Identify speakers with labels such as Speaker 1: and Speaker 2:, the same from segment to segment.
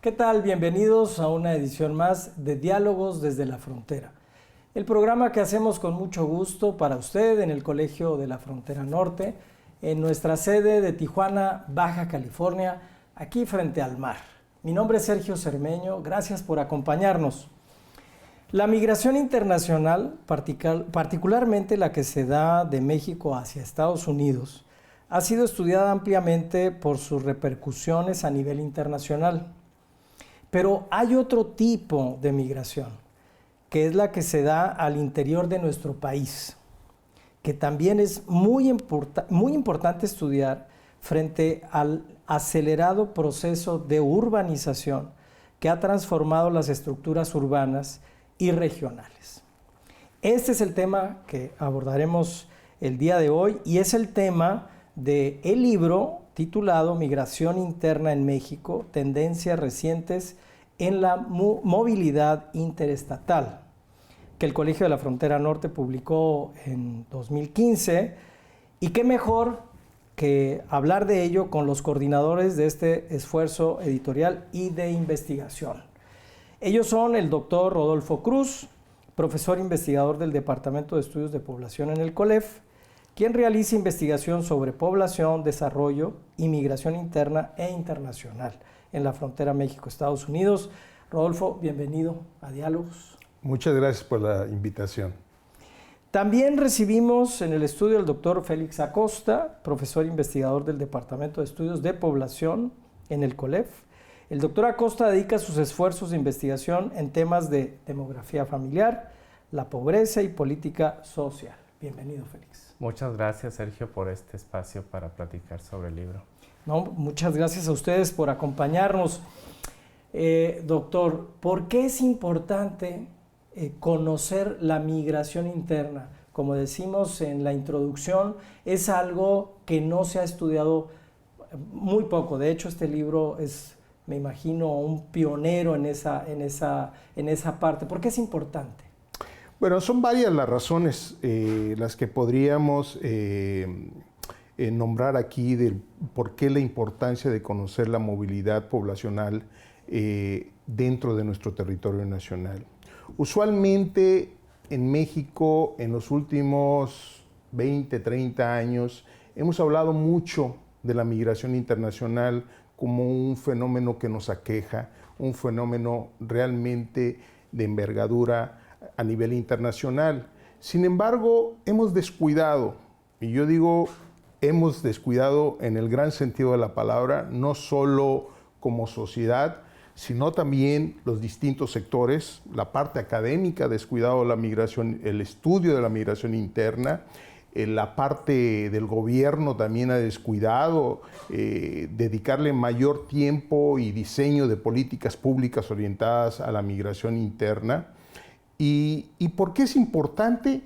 Speaker 1: ¿Qué tal? Bienvenidos a una edición más de Diálogos desde la Frontera. El programa que hacemos con mucho gusto para usted en el Colegio de la Frontera Norte, en nuestra sede de Tijuana, Baja California, aquí frente al mar. Mi nombre es Sergio Cermeño, gracias por acompañarnos. La migración internacional, particularmente la que se da de México hacia Estados Unidos, ha sido estudiada ampliamente por sus repercusiones a nivel internacional. Pero hay otro tipo de migración, que es la que se da al interior de nuestro país, que también es muy importante estudiar frente al acelerado proceso de urbanización que ha transformado las estructuras urbanas y regionales. Este es el tema que abordaremos el día de hoy y es el tema del libro titulado Migración Interna en México, Tendencias Recientes en la Movilidad Interestatal, que el Colegio de la Frontera Norte publicó en 2015, y qué mejor que hablar de ello con los coordinadores de este esfuerzo editorial y de investigación. Ellos son el doctor Rodolfo Cruz, profesor investigador del Departamento de Estudios de Población en el COLEF, quien realiza investigación sobre población, desarrollo y migración interna e internacional en la frontera México-Estados Unidos. Rodolfo, bienvenido a Diálogos.
Speaker 2: Muchas gracias por la invitación.
Speaker 1: También recibimos en el estudio al doctor Félix Acosta, profesor investigador del Departamento de Estudios de Población en el COLEF. El doctor Acosta dedica sus esfuerzos de investigación en temas de demografía familiar, la pobreza y política social. Bienvenido, Félix.
Speaker 3: Muchas gracias, Sergio, por este espacio para platicar sobre el libro.
Speaker 1: No, muchas gracias a ustedes por acompañarnos. Doctor, ¿por qué es importante conocer la migración interna? Como decimos en la introducción, es algo que no se ha estudiado muy poco. De hecho, este libro es, me imagino, un pionero en esa parte. ¿Por qué es importante?
Speaker 2: Bueno, son varias las razones las que podríamos nombrar aquí del por qué la importancia de conocer la movilidad poblacional dentro de nuestro territorio nacional. Usualmente en México, en los últimos 20, 30 años, hemos hablado mucho de la migración internacional como un fenómeno que nos aqueja, un fenómeno realmente de envergadura a nivel internacional. Sin embargo, hemos descuidado, y yo digo hemos descuidado en el gran sentido de la palabra, no solo como sociedad, sino también los distintos sectores, la parte académica ha descuidado la migración, el estudio de la migración interna, la parte del gobierno también ha descuidado dedicarle mayor tiempo y diseño de políticas públicas orientadas a la migración interna. ¿Y por qué es importante?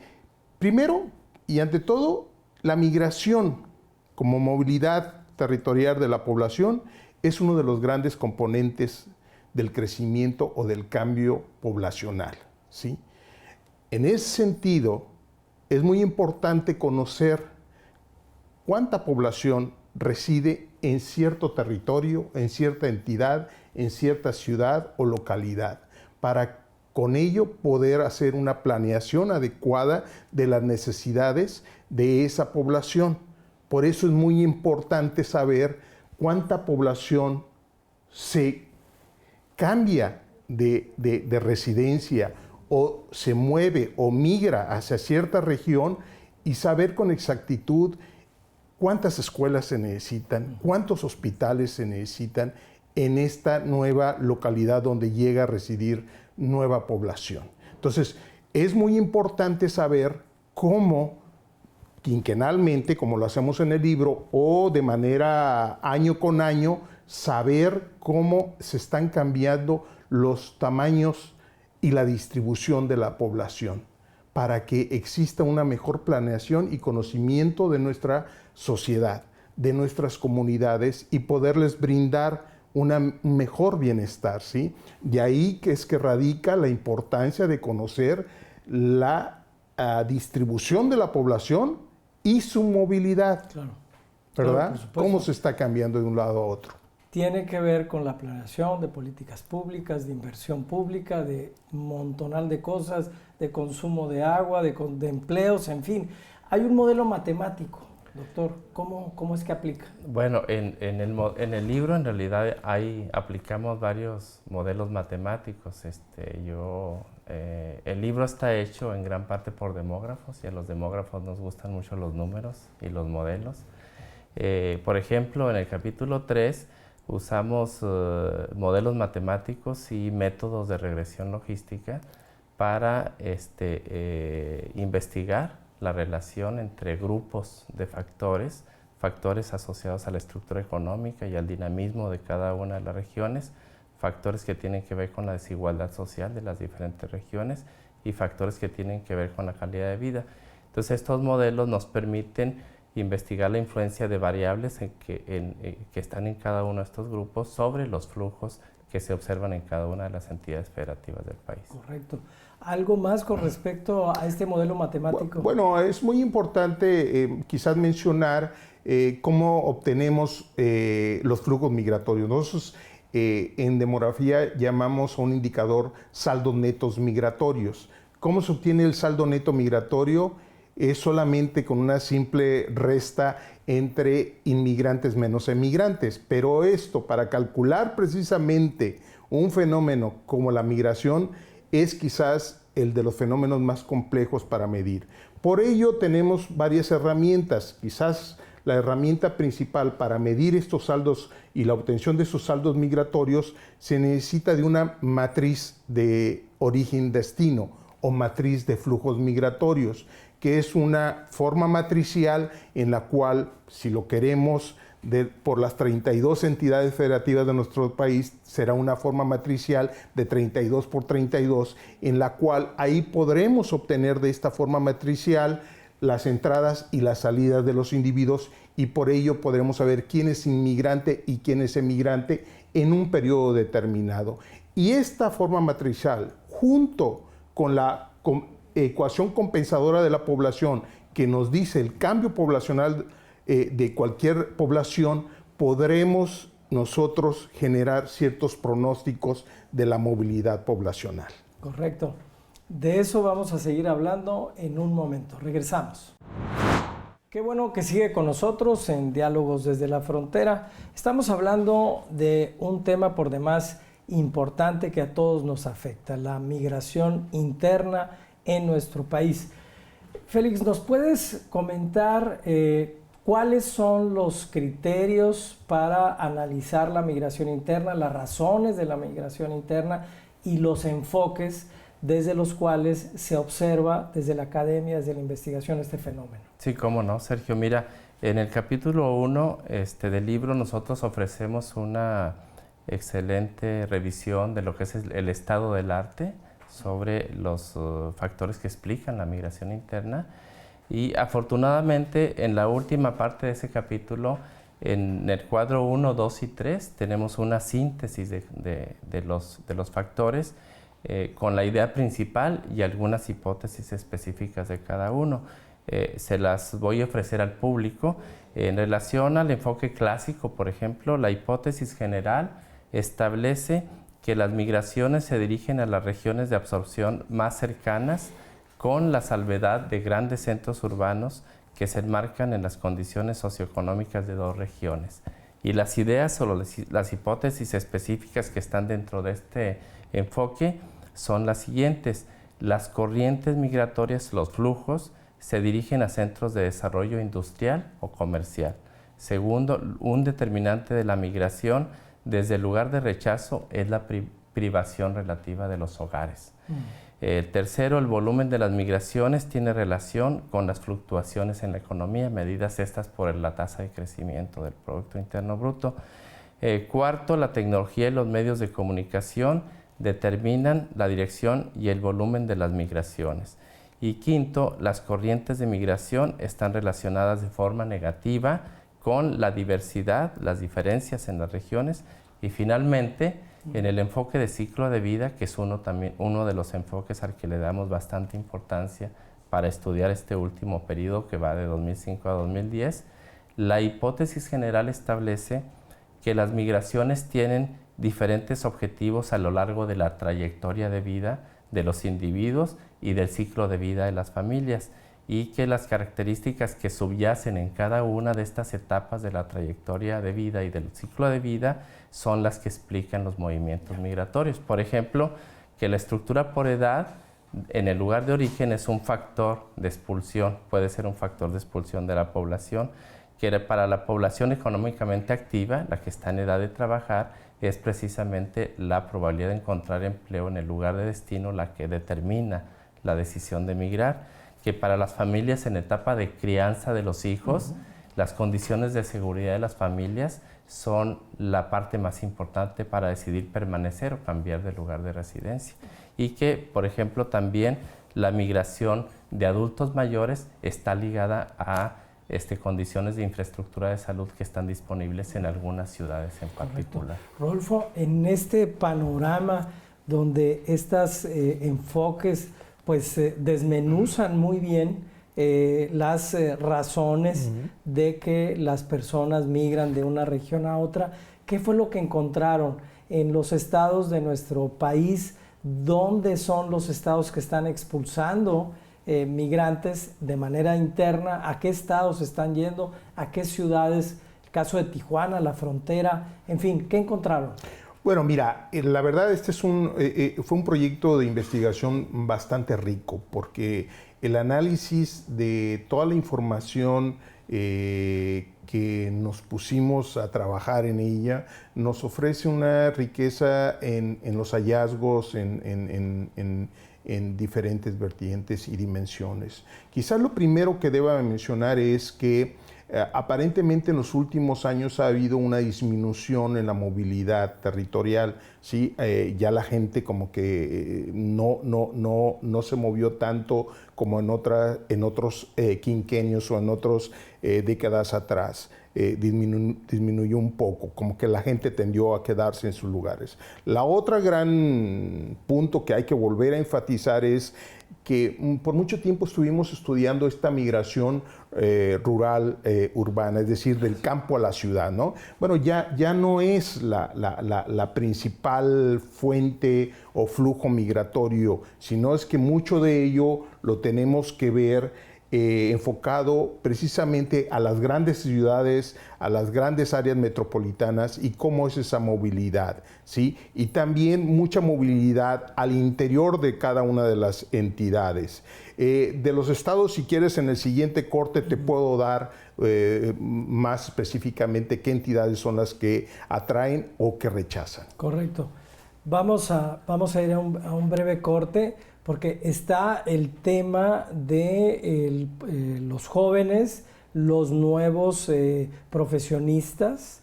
Speaker 2: Primero y ante todo, la migración como movilidad territorial de la población es uno de los grandes componentes del crecimiento o del cambio poblacional, ¿sí? En ese sentido, es muy importante conocer cuánta población reside en cierto territorio, en cierta entidad, en cierta ciudad o localidad, para con ello poder hacer una planeación adecuada de las necesidades de esa población. Por eso es muy importante saber cuánta población se cambia de residencia o se mueve o migra hacia cierta región y saber con exactitud cuántas escuelas se necesitan, cuántos hospitales se necesitan en esta nueva localidad donde llega a residir nueva población. Entonces, es muy importante saber cómo quinquenalmente, como lo hacemos en el libro, o de manera año con año, saber cómo se están cambiando los tamaños y la distribución de la población, para que exista una mejor planeación y conocimiento de nuestra sociedad, de nuestras comunidades y poderles brindar un mejor bienestar, ¿sí? De ahí que es que radica la importancia de conocer la distribución de la población y su movilidad,
Speaker 1: Claro.
Speaker 2: ¿verdad?
Speaker 1: Claro, por supuesto.
Speaker 2: Cómo se está cambiando de un lado a otro.
Speaker 1: tiene que ver con la planeación de políticas públicas, de inversión pública, de un montonal de cosas, de consumo de agua, de empleos, en fin. Hay un modelo matemático, doctor. ¿Cómo es que aplica?
Speaker 3: Bueno, en el libro en realidad aplicamos varios modelos matemáticos. El libro está hecho en gran parte por demógrafos y a los demógrafos nos gustan mucho los números y los modelos. Por ejemplo, en el capítulo 3 usamos modelos matemáticos y métodos de regresión logística para investigar la relación entre grupos de factores asociados a la estructura económica y al dinamismo de cada una de las regiones, factores que tienen que ver con la desigualdad social de las diferentes regiones y factores que tienen que ver con la calidad de vida. Entonces, estos modelos nos permiten investigar la influencia de variables que están en cada uno de estos grupos sobre los flujos que se observan en cada una de las entidades federativas del país.
Speaker 1: Correcto. ¿Algo más con respecto a este modelo matemático?
Speaker 2: Bueno, es muy importante quizás mencionar cómo obtenemos los flujos migratorios. Nosotros en demografía llamamos a un indicador saldos netos migratorios. ¿Cómo se obtiene el saldo neto migratorio? Es solamente con una simple resta entre inmigrantes menos emigrantes. Pero esto, para calcular precisamente un fenómeno como la migración, es quizás el de los fenómenos más complejos para medir. Por ello tenemos varias herramientas. Quizás la herramienta principal para medir estos saldos y la obtención de esos saldos migratorios se necesita de una matriz de origen-destino o matriz de flujos migratorios, que es una forma matricial en la cual, si lo queremos, por las 32 entidades federativas de nuestro país, será una forma matricial de 32 por 32, en la cual ahí podremos obtener de esta forma matricial las entradas y las salidas de los individuos, y por ello podremos saber quién es inmigrante y quién es emigrante en un periodo determinado. Y esta forma matricial, junto con la ecuación compensadora de la población, que nos dice el cambio poblacional de cualquier población, podremos nosotros generar ciertos pronósticos de la movilidad poblacional.
Speaker 1: Correcto. De eso vamos a seguir hablando en un momento. Regresamos. Qué bueno que sigue con nosotros en Diálogos desde la Frontera. Estamos hablando de un tema por demás importante que a todos nos afecta, la migración interna en nuestro país. Félix, ¿nos puedes comentar cuáles son los criterios para analizar la migración interna, las razones de la migración interna y los enfoques desde los cuales se observa desde la academia, desde la investigación, este fenómeno?
Speaker 3: Sí, cómo no, Sergio. Mira, en el capítulo 1 del libro nosotros ofrecemos una excelente revisión de lo que es el estado del arte sobre los factores que explican la migración interna. Y afortunadamente en la última parte de ese capítulo, en el cuadro 1, 2 y 3, tenemos una síntesis de los factores con la idea principal y algunas hipótesis específicas de cada uno. Se las voy a ofrecer al público. En relación al enfoque clásico, por ejemplo, la hipótesis general establece que las migraciones se dirigen a las regiones de absorción más cercanas, con la salvedad de grandes centros urbanos que se enmarcan en las condiciones socioeconómicas de dos regiones. Y las ideas o las hipótesis específicas que están dentro de este enfoque son las siguientes. Las corrientes migratorias, los flujos, se dirigen a centros de desarrollo industrial o comercial. Segundo, un determinante de la migración desde el lugar de rechazo es la privación relativa de los hogares. Tercero, el volumen de las migraciones tiene relación con las fluctuaciones en la economía, medidas estas por la tasa de crecimiento del Producto Interno Bruto. Cuarto, la tecnología y los medios de comunicación determinan la dirección y el volumen de las migraciones. Y quinto, las corrientes de migración están relacionadas de forma negativa con la diversidad, las diferencias en las regiones. Y finalmente, en el enfoque de ciclo de vida, que es uno de los enfoques al que le damos bastante importancia para estudiar este último periodo que va de 2005 a 2010, la hipótesis general establece que las migraciones tienen diferentes objetivos a lo largo de la trayectoria de vida de los individuos y del ciclo de vida de las familias, y que las características que subyacen en cada una de estas etapas de la trayectoria de vida y del ciclo de vida son las que explican los movimientos migratorios. Por ejemplo, que la estructura por edad en el lugar de origen es un factor de expulsión, puede ser un factor de expulsión de la población, que para la población económicamente activa, la que está en edad de trabajar, es precisamente la probabilidad de encontrar empleo en el lugar de destino la que determina la decisión de migrar, que para las familias en etapa de crianza de los hijos, las condiciones de seguridad de las familias son la parte más importante para decidir permanecer o cambiar de lugar de residencia. Y que, por ejemplo, también la migración de adultos mayores está ligada a condiciones de infraestructura de salud que están disponibles en algunas ciudades en particular.
Speaker 1: Rodolfo, en este panorama donde estos enfoques pues desmenuzan muy bien las razones de que las personas migran de una región a otra, ¿qué fue lo que encontraron en los estados de nuestro país? ¿Dónde son los estados que están expulsando migrantes de manera interna? ¿A qué estados están yendo? ¿A qué ciudades? El caso de Tijuana, la frontera, en fin, ¿qué encontraron?
Speaker 2: Bueno, mira, la verdad este es fue un proyecto de investigación bastante rico, porque el análisis de toda la información que nos pusimos a trabajar en ella nos ofrece una riqueza en los hallazgos, en diferentes vertientes y dimensiones. Quizás lo primero que deba mencionar es que aparentemente en los últimos años ha habido una disminución en la movilidad territorial, ¿sí? Ya la gente como que no se movió tanto como en otros quinquenios o en otras décadas atrás. Disminuyó un poco, como que la gente tendió a quedarse en sus lugares. La otra gran punto que hay que volver a enfatizar es que por mucho tiempo estuvimos estudiando esta migración rural urbana, es decir, del campo a la ciudad, ¿no? Bueno, ya no es la principal fuente o flujo migratorio, sino es que mucho de ello lo tenemos que ver enfocado precisamente a las grandes ciudades, a las grandes áreas metropolitanas y cómo es esa movilidad, ¿sí? Y también mucha movilidad al interior de cada una de las entidades. De los estados, si quieres, en el siguiente corte te puedo dar más específicamente qué entidades son las que atraen o que rechazan.
Speaker 1: Correcto. Vamos a ir a un breve corte, porque está el tema de los jóvenes, los nuevos profesionistas,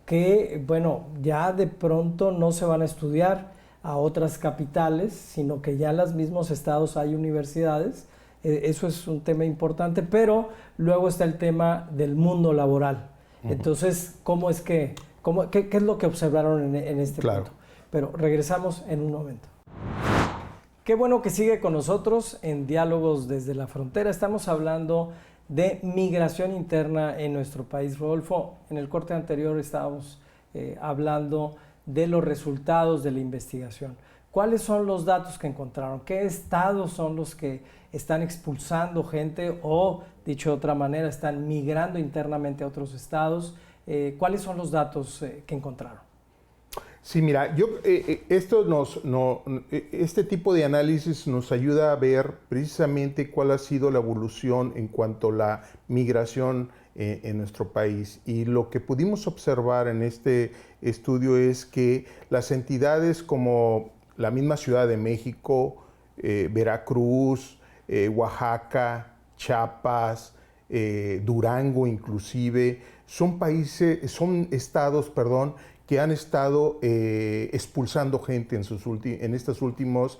Speaker 1: que, bueno, ya de pronto no se van a estudiar a otras capitales, sino que ya en los mismos estados hay universidades. Eso es un tema importante, pero luego está el tema del mundo laboral. Entonces, ¿qué es lo que observaron en este punto? Pero regresamos en un momento. Qué bueno que sigue con nosotros en Diálogos desde la Frontera. Estamos hablando de migración interna en nuestro país. Rodolfo, en el corte anterior estábamos hablando de los resultados de la investigación. ¿Cuáles son los datos que encontraron? ¿Qué estados son los que están expulsando gente o, dicho de otra manera, están migrando internamente a otros estados? ¿Cuáles son los datos que encontraron?
Speaker 2: Sí, mira, este tipo de análisis nos ayuda a ver precisamente cuál ha sido la evolución en cuanto a la migración en nuestro país. Y lo que pudimos observar en este estudio es que las entidades como la misma Ciudad de México, Veracruz, Oaxaca, Chiapas, Durango inclusive, son estados que han estado expulsando gente en estos últimos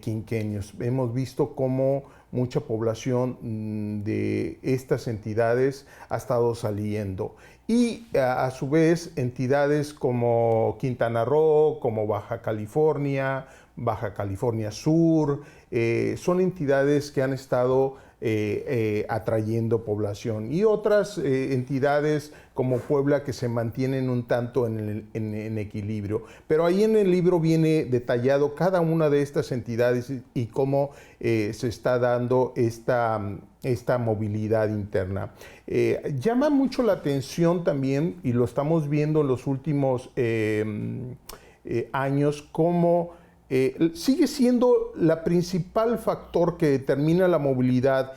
Speaker 2: quinquenios. Hemos visto cómo mucha población de estas entidades ha estado saliendo. Y a su vez entidades como Quintana Roo, como Baja California Sur, son entidades que han estado atrayendo población, y otras entidades como Puebla que se mantienen un tanto en equilibrio. Pero ahí en el libro viene detallado cada una de estas entidades y cómo se está dando esta movilidad interna. Llama mucho la atención también, y lo estamos viendo en los últimos años, cómo sigue siendo la principal factor que determina la movilidad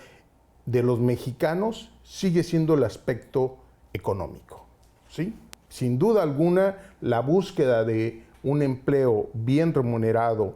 Speaker 2: de los mexicanos, sigue siendo el aspecto económico, ¿sí? Sin duda alguna, la búsqueda de un empleo bien remunerado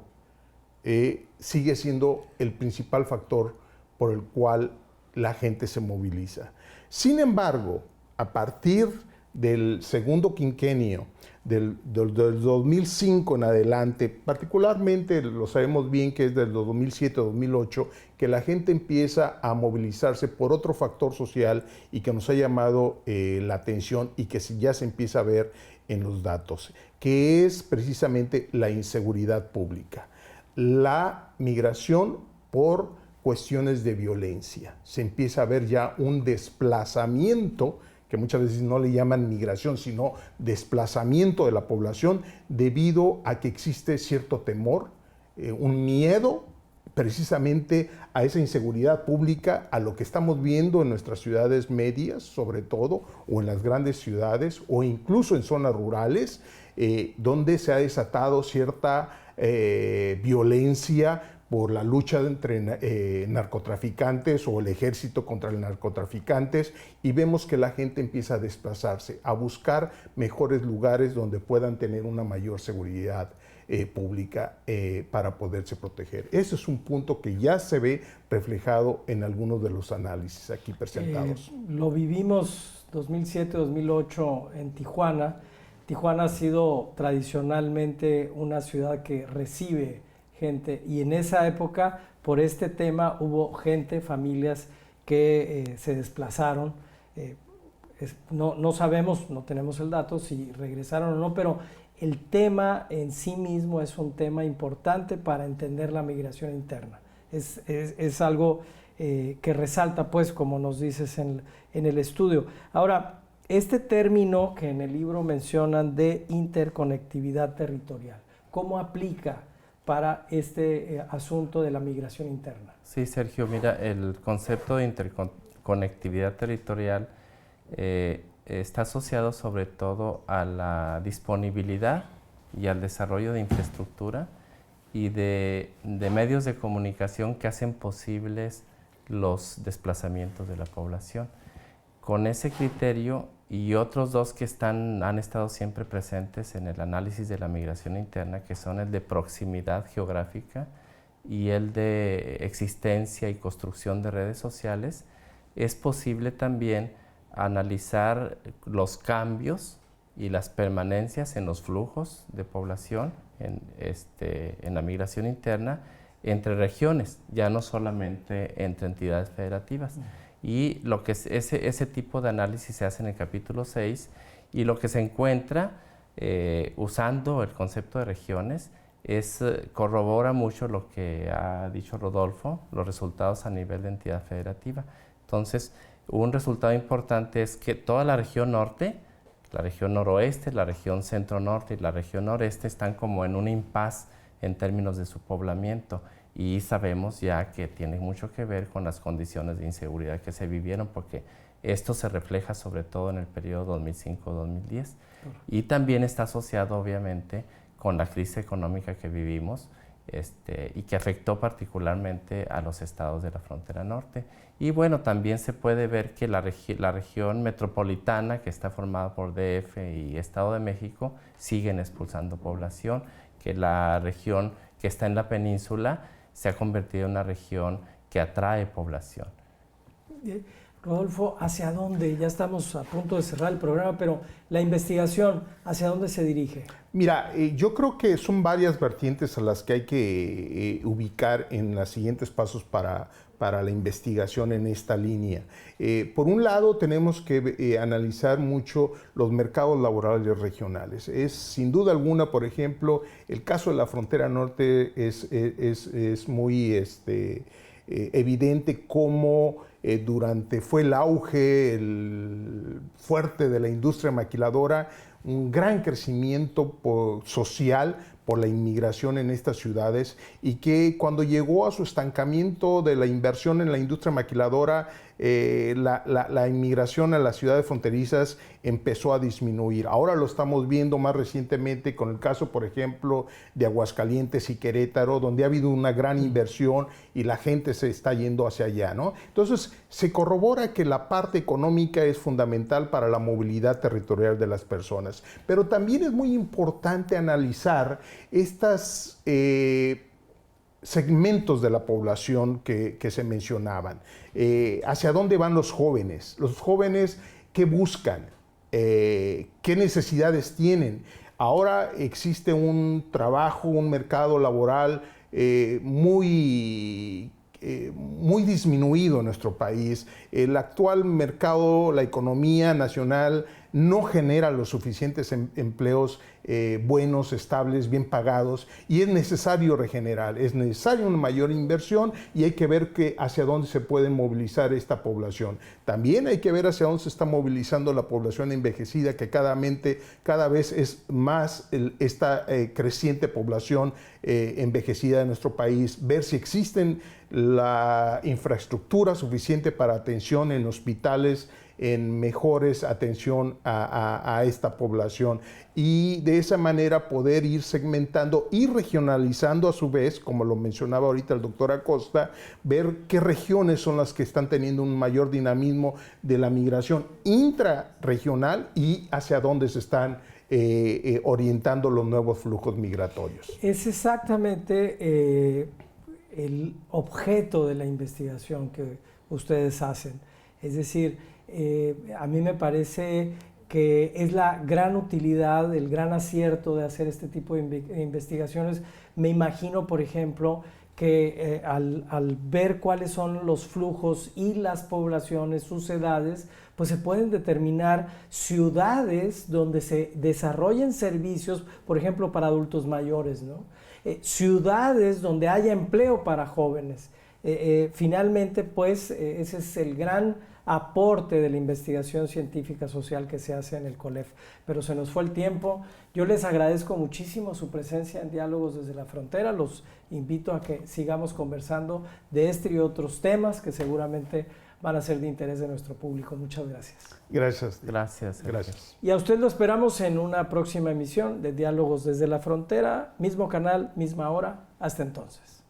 Speaker 2: sigue siendo el principal factor por el cual la gente se moviliza. Sin embargo, a partir del segundo quinquenio, del 2005 en adelante, particularmente lo sabemos bien que es del 2007-2008, que la gente empieza a movilizarse por otro factor social y que nos ha llamado la atención y que ya se empieza a ver en los datos, que es precisamente la inseguridad pública, la migración por cuestiones de violencia. Se empieza a ver ya un desplazamiento, que muchas veces no le llaman migración, sino desplazamiento de la población debido a que existe cierto temor, un miedo precisamente a esa inseguridad pública, a lo que estamos viendo en nuestras ciudades medias, sobre todo, o en las grandes ciudades, o incluso en zonas rurales, donde se ha desatado cierta violencia por la lucha entre narcotraficantes o el ejército contra los narcotraficantes, y vemos que la gente empieza a desplazarse, a buscar mejores lugares donde puedan tener una mayor seguridad pública para poderse proteger. Ese es un punto que ya se ve reflejado en algunos de los análisis aquí presentados.
Speaker 1: Lo vivimos 2007-2008 en Tijuana. Tijuana ha sido tradicionalmente una ciudad que recibe gente, y en esa época por este tema hubo gente, familias que se desplazaron. No sabemos, no tenemos el dato si regresaron o no, pero el tema en sí mismo es un tema importante para entender la migración interna. Es algo que resalta, pues, como nos dices en el estudio. Ahora, este término que en el libro mencionan de interconectividad territorial, ¿cómo aplica para este asunto de la migración interna?
Speaker 3: Sí, Sergio, mira, el concepto de interconectividad territorial está asociado sobre todo a la disponibilidad y al desarrollo de infraestructura y de medios de comunicación que hacen posibles los desplazamientos de la población. Con ese criterio y otros dos que han estado siempre presentes en el análisis de la migración interna, que son el de proximidad geográfica y el de existencia y construcción de redes sociales, es posible también analizar los cambios y las permanencias en los flujos de población en la migración interna entre regiones, ya no solamente entre entidades federativas. Y lo que ese tipo de análisis se hace en el capítulo 6, y lo que se encuentra usando el concepto de regiones corrobora mucho lo que ha dicho Rodolfo, los resultados a nivel de entidad federativa. Entonces, un resultado importante es que toda la región norte, la región noroeste, la región centro-norte y la región noreste están como en un impasse en términos de su poblamiento, y sabemos ya que tiene mucho que ver con las condiciones de inseguridad que se vivieron, porque esto se refleja sobre todo en el periodo 2005-2010 y también está asociado obviamente con la crisis económica que vivimos y que afectó particularmente a los estados de la frontera norte. Y bueno, también se puede ver que la región metropolitana, que está formada por DF y Estado de México, siguen expulsando población, que la región que está en la península se ha convertido en una región que atrae población.
Speaker 1: Rodolfo, ¿hacia dónde? Ya estamos a punto de cerrar el programa, pero la investigación, ¿hacia dónde se dirige?
Speaker 2: Mira, yo creo que son varias vertientes a las que hay que ubicar en los siguientes pasos para la investigación en esta línea. Por un lado, tenemos que analizar mucho los mercados laborales regionales. Es sin duda alguna, por ejemplo, el caso de la frontera norte es muy evidente cómo fue el auge fuerte de la industria maquiladora, un gran crecimiento social por la inmigración en estas ciudades, y que cuando llegó a su estancamiento de la inversión en la industria maquiladora, la inmigración a las ciudades fronterizas empezó a disminuir. Ahora lo estamos viendo más recientemente con el caso, por ejemplo, de Aguascalientes y Querétaro, donde ha habido una gran inversión y la gente se está yendo hacia allá, ¿no? Entonces, se corrobora que la parte económica es fundamental para la movilidad territorial de las personas, pero también es muy importante analizar estas segmentos de la población que se mencionaban. ¿Hacia dónde van los jóvenes? Los jóvenes, ¿qué buscan? ¿Qué necesidades tienen? Ahora existe un trabajo, un mercado laboral muy disminuido en nuestro país. El actual mercado, la economía nacional, no genera los suficientes empleos buenos, estables, bien pagados, y es necesario regenerar, es necesaria una mayor inversión, y hay que ver hacia dónde se puede movilizar esta población. También hay que ver hacia dónde se está movilizando la población envejecida, que cada vez es más esta creciente población envejecida de nuestro país, ver si existen la infraestructura suficiente para atención en hospitales, en mejores atención a esta población, y de esa manera poder ir segmentando y regionalizando a su vez, como lo mencionaba ahorita el doctor Acosta, ver qué regiones son las que están teniendo un mayor dinamismo de la migración intrarregional y hacia dónde se están orientando los nuevos flujos migratorios.
Speaker 1: Es exactamente el objeto de la investigación que ustedes hacen. Es decir, a mí me parece que es la gran utilidad, el gran acierto de hacer este tipo de investigaciones. Me imagino, por ejemplo, que al ver cuáles son los flujos y las poblaciones, sus edades, pues se pueden determinar ciudades donde se desarrollen servicios, por ejemplo, para adultos mayores, ¿no? Ciudades donde haya empleo para jóvenes. Finalmente, pues, ese es el gran aporte de la investigación científica social que se hace en el COLEF. Pero se nos fue el tiempo. Yo les agradezco muchísimo su presencia en Diálogos desde la Frontera. Los invito a que sigamos conversando de este y otros temas que seguramente van a ser de interés de nuestro público. Muchas gracias.
Speaker 2: Gracias.
Speaker 3: Gracias.
Speaker 2: Gracias.
Speaker 1: Y a usted lo esperamos en una próxima emisión de Diálogos desde la Frontera, mismo canal, misma hora. Hasta entonces.